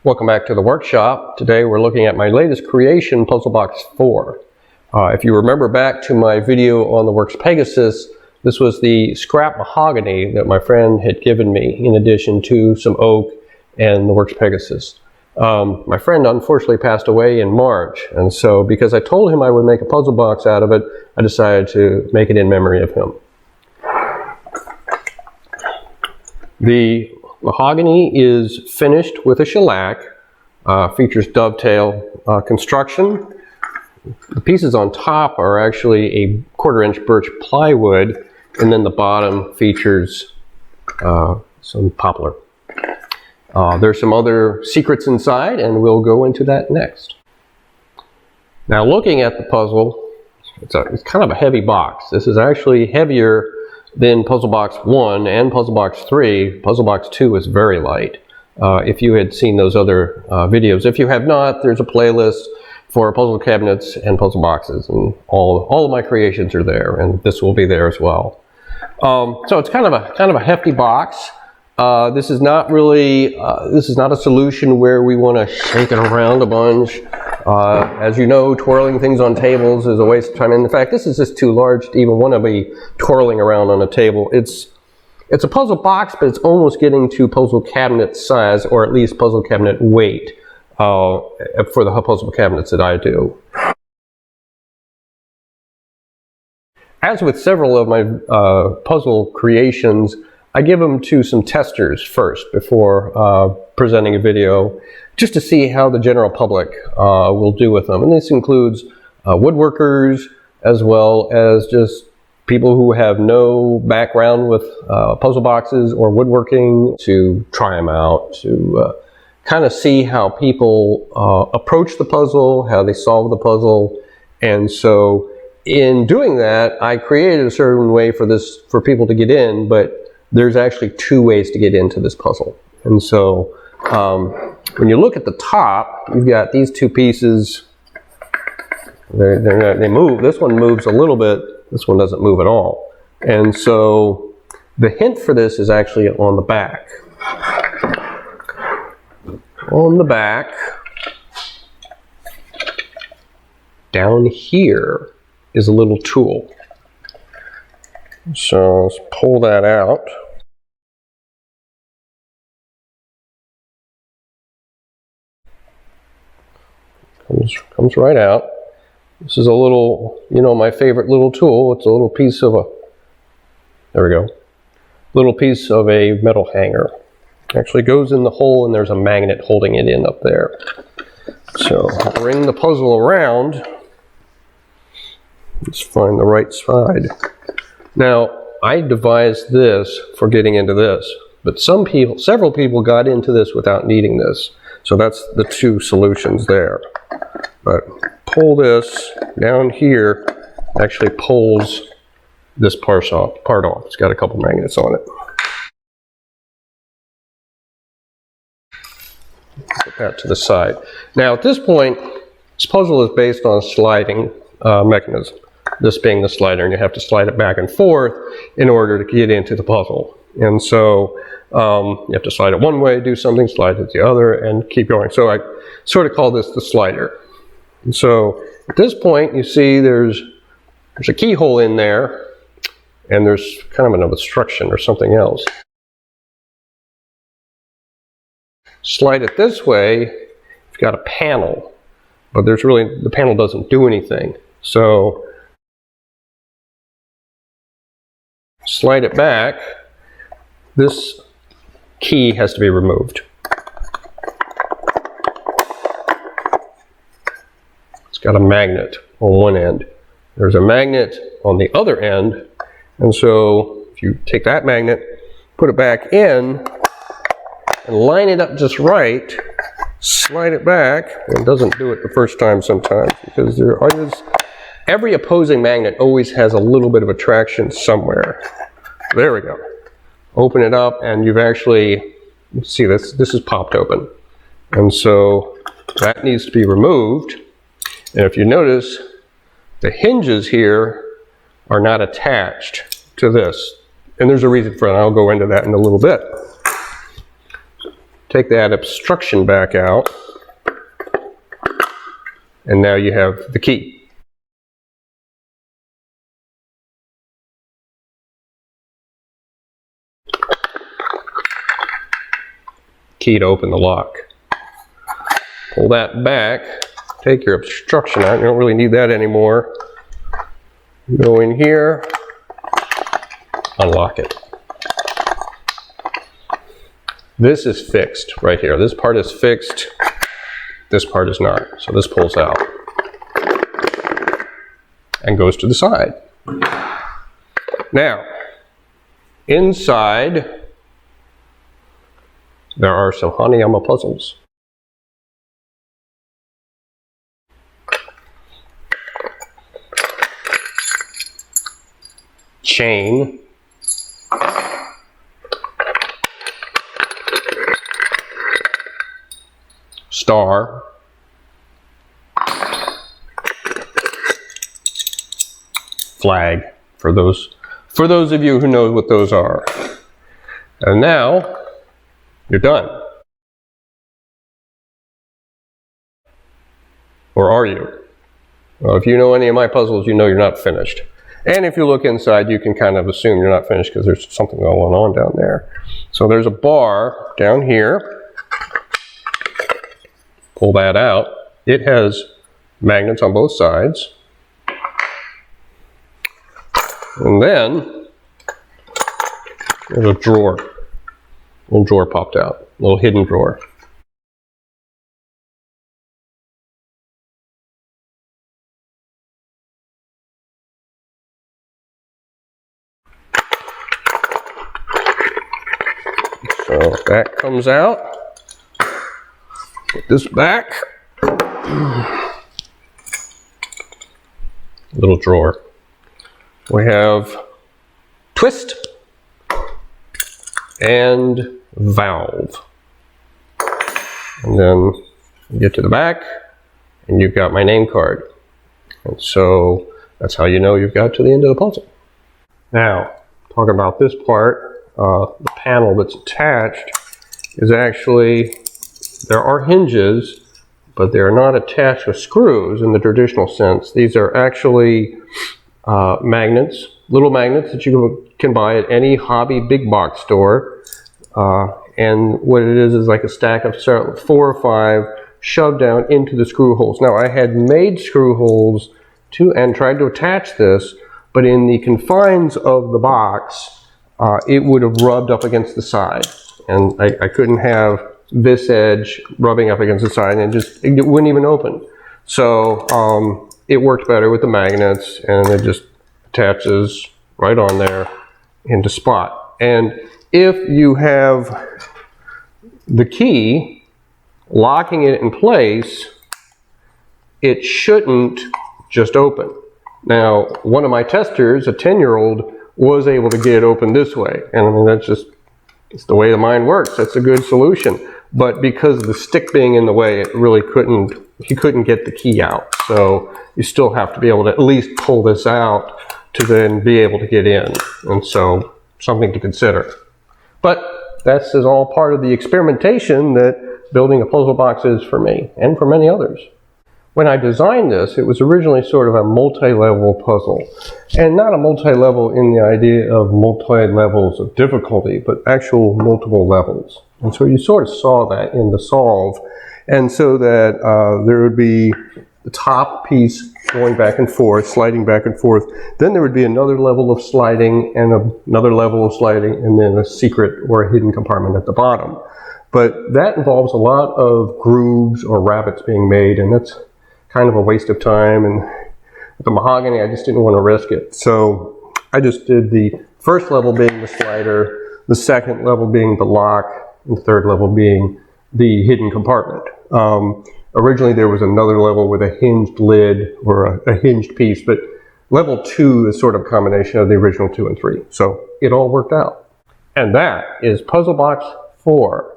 Welcome back to the workshop. Today we're looking at my latest creation, Puzzle Box 4. If you remember back to my video on the Works Pegasus, this was the scrap mahogany that my friend had given me in addition to some oak and the Works Pegasus. My friend unfortunately passed away in March, and so because I told him I would make a puzzle box out of it, I decided to make it in memory of him. The mahogany is finished with a shellac, features dovetail construction. The pieces on top are actually a 1/4-inch birch plywood, and then the bottom features some poplar. There's some other secrets inside, and we'll go into that next. Now, looking at the puzzle, it's kind of a heavy box. This is actually heavier than Puzzle Box 1 and Puzzle Box 3. Puzzle Box 2 is very light. If you had seen those other videos. If you have not, there's a playlist for puzzle cabinets and puzzle boxes, and all of my creations are there, and this will be there as well. So it's kind of a hefty box. This is not really this is not a solution where we want to shake it around a bunch. As you know, twirling things on tables is a waste of time. In fact, this is just too large to even want to be twirling around on a table. It's a puzzle box, but it's almost getting to puzzle cabinet size, or at least puzzle cabinet weight, for the puzzle cabinets that I do. As with several of my puzzle creations, I give them to some testers first before presenting a video, just to see how the general public will do with them. And this includes woodworkers, as well as just people who have no background with puzzle boxes or woodworking, to try them out, to kind of see how people approach the puzzle, how they solve the puzzle. And so in doing that, I created a certain way for people to get in, but there's actually two ways to get into this puzzle. And so when you look at the top, you've got these two pieces. They move. This one moves a little bit. This one doesn't move at all. And so the hint for this is actually on the back. On the back, down here is a little tool. So let's pull that out. Comes right out. This is a little, my favorite little tool. It's a little piece of there we go. Little piece of a metal hanger. Actually goes in the hole, and there's a magnet holding it in up there. So bring the puzzle around. Let's find the right side. Now, I devised this for getting into this, but several people got into this without needing this. So that's the two solutions there. But pull this down here, actually pulls this part off. It's got a couple magnets on it. Put that to the side. Now at this point, this puzzle is based on a sliding mechanism. This being the slider, and you have to slide it back and forth in order to get into the puzzle. And so you have to slide it one way, do something, slide it the other, and keep going. So I sort of call this the slider. And so at this point, you see there's a keyhole in there, and there's kind of an obstruction or something else. Slide it this way, you've got a panel, but the panel doesn't do anything. So slide it back, this key has to be removed. It's got a magnet on one end. There's a magnet on the other end, and so if you take that magnet, put it back in, and line it up just right, slide it back. It doesn't do it the first time sometimes, because every opposing magnet always has a little bit of attraction somewhere. There we go. Open it up, and you've actually, see this is popped open. And so that needs to be removed. And if you notice, the hinges here are not attached to this. And there's a reason for it. I'll go into that in a little bit. take that obstruction back out, and now you have the key. Key to open the lock. Pull that back, take your obstruction out, you don't really need that anymore. Go in here, unlock it. This is fixed right here. This part is fixed, this part is not. So this pulls out and goes to the side. Now, inside, there are some Hanayama puzzles. Chain, star, flag, for those of you who know what those are. And now you're done. Or are you? Well, if you know any of my puzzles, you know you're not finished. And if you look inside, you can kind of assume you're not finished because there's something going on down there. So there's a bar down here. Pull that out. It has magnets on both sides. And then there's a drawer. A little drawer popped out. A little hidden drawer. So that comes out. Put this back. Little drawer. We have twist and valve. And then you get to the back and you've got my name card. And so that's how you know you've got to the end of the puzzle. Now, talking about this part, the panel that's attached is actually, there are hinges, but they're not attached with screws in the traditional sense. These are actually magnets, little magnets that you can buy at any hobby big box store. And what it is like a stack of 4 or 5 shoved down into the screw holes. Now I had made screw holes and tried to attach this, but in the confines of the box, it would have rubbed up against the side. And I couldn't have this edge rubbing up against the side, and it wouldn't even open. So it worked better with the magnets, and it just attaches right on there into spot. And if you have the key locking it in place, it shouldn't just open. Now, one of my testers, a 10-year-old, was able to get it open this way. And I mean, it's the way the mind works. That's a good solution. But because of the stick being in the way, he couldn't get the key out. So you still have to be able to at least pull this out to then be able to get in. And so something to consider. But that's all part of the experimentation that building a puzzle box is for me and for many others. When I designed this, it was originally sort of a multi-level puzzle. And not a multi-level in the idea of multi-levels of difficulty, but actual multiple levels. And so you sort of saw that in the solve. And so that there would be the top piece going back and forth, sliding back and forth. Then there would be another level of sliding and another level of sliding, and then a secret or a hidden compartment at the bottom. But that involves a lot of grooves or rabbets being made, and that's kind of a waste of time. And with the mahogany, I just didn't want to risk it. So I just did the first level being the slider, the second level being the lock, and the third level being the hidden compartment. Originally there was another level with a hinged lid or a hinged piece, but level 2 is sort of a combination of the original 2 and 3. So it all worked out. And that is Puzzle Box 4.